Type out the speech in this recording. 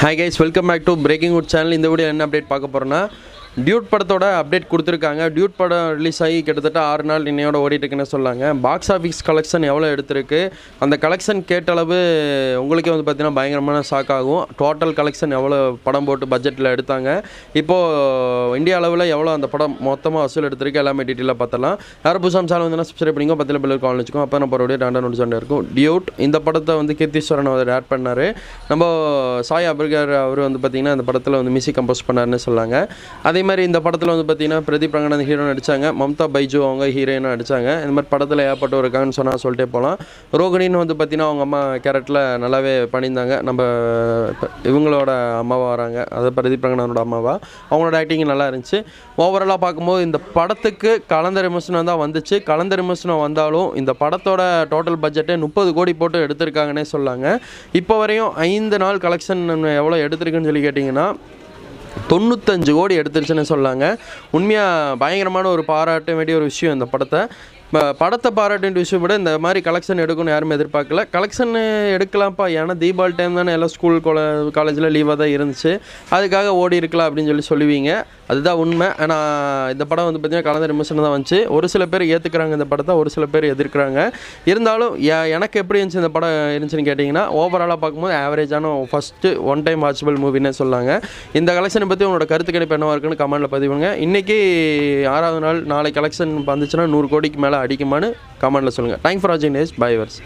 Hi guys, welcome back to Breaking Wood channel. இந்த video என்ன update பார்க்க போறோம்னா டியூட் படத்தோட அப்டேட் கொடுத்துருக்காங்க. டியூட் படம் ரிலீஸ் ஆகி கிட்டத்தட்ட 6 நாள் இன்னையோட ஓடிட்டு இருக்குன்னு சொல்லாங்க. பாக்ஸ் ஆஃபீஸ் கலெக்ஷன் எவ்வளோ எடுத்திருக்கு, அந்த கலெக்ஷன் கேட்ட அளவு உங்களுக்கே வந்து பார்த்தீங்கன்னா பயங்கரமான ஷாக் ஆகும். டோட்டல் கலெக்ஷன் எவ்வளோ படம் போட்டு பட்ஜெட்டில் எடுத்தாங்க, இப்போது இந்தியா அளவில் எவ்வளோ அந்த படம் மொத்தமாக வசூல் எடுத்திருக்கு எல்லாமே டீட்டெயிலாக பார்த்தலாம். யாரும் புதுசாக சேனல் வந்து சப்ஸ்கிரைப் பண்ணிக்கோ, 10 பில்லர் கால் வச்சுக்கோ, அப்போ நம்ம ஒரு டாண்டா நோட்டு சண்டை இருக்கும். டியூட் இந்த படத்தை வந்து கீர்த்திஸ்வரன் அவர் ஆட் பண்ணார். நம்ம சாய் அபிர்கர் அவர் வந்து பார்த்திங்கன்னா இந்த படத்தில் வந்து மியூசிக் கம்போஸ் பண்ணாருன்னு சொல்லாங்க. அதே மாதிரி இந்த படத்தில் வந்து பார்த்தீங்கன்னா பிரதீப் ரங்கநாதன் ஹீரோ நடித்தாங்க, மம்தா பைஜு அவங்க ஹீரோயினாக நடித்தாங்க. இந்த மாதிரி படத்தில் ஏற்பட்டு இருக்காங்கன்னு சொல்லிட்டே போகலாம். ரோகிணின்னு வந்து பார்த்தீங்கன்னா அவங்க அம்மா கேரக்டரில் நல்லாவே பண்ணியிருந்தாங்க. நம்ம இவங்களோட அம்மாவாக வராங்க, அதாவது பிரதீப் ரங்கநாதனோட அம்மாவா. அவங்களோட ஆக்டிங் நல்லா இருந்துச்சு. ஓவராலாக பார்க்கும்போது இந்த படத்துக்கு கலந்த விமர்சனம் தான் வந்துச்சு. கலந்த விமர்சனம் வந்தாலும் இந்த படத்தோட டோட்டல் பட்ஜெட்டே 30 கோடி போட்டு எடுத்திருக்காங்கன்னே சொல்லாங்க. இப்போ வரையும் 5 நாள் கலெக்ஷன் எவ்வளோ எடுத்திருக்குன்னு சொல்லி கேட்டிங்கன்னா 95 கோடி எடுத்துருச்சுன்னு சொல்லாங்க. உண்மையாக பயங்கரமான ஒரு பாராட்ட வேண்டிய ஒரு விஷயம் இந்த படத்தை பாராட்டின விஷயம் விட இந்த மாதிரி கலெக்ஷன் எடுக்கணும்னு யாருமே எதிர்பார்க்கல. கலெக்ஷன் எடுக்கலாம்ப்பா, ஏன்னா தீபாவளி டைம் தானே எல்லாம் ஸ்கூல் காலேஜில் லீவாக தான் இருந்துச்சு, அதுக்காக ஓடி இருக்கலாம் அப்படின்னு சொல்லுவீங்க. அதுதான் உண்மை. ஆனால் இந்த படம் வந்து பார்த்திங்கன்னா கலந்த விமர்சனம் தான் வந்துச்சு. ஒரு சில பேர் ஏற்றுக்கிறாங்க இந்த படத்தை, ஒரு சில பேர் எதிர்க்கிறாங்க. இருந்தாலும் எனக்கு எப்படி இருந்துச்சு இந்த படம் இருந்துச்சுன்னு கேட்டிங்கன்னா, ஓவராலாக பார்க்கும்போது ஆவரேஜான ஃபஸ்ட்டு ஒன் டைம் வாட்சபிள் மூவின்னு சொல்லாங்க. இந்த கலெக்ஷனை பற்றி உங்களோட கருத்து கணிப்பு என்னவாக இருக்குன்னு கமெண்ட்டில் பதிவுங்க. இன்றைக்கி 6வது நாள், நாளை கலெக்ஷன் வந்துச்சுன்னா 100 கோடிக்கு மேலே அடிக்குமான்னு கமெண்ட்டில் சொல்லுங்கள். தேங்க்ஸ் ஃபார் வாட்சிங். Bye verse.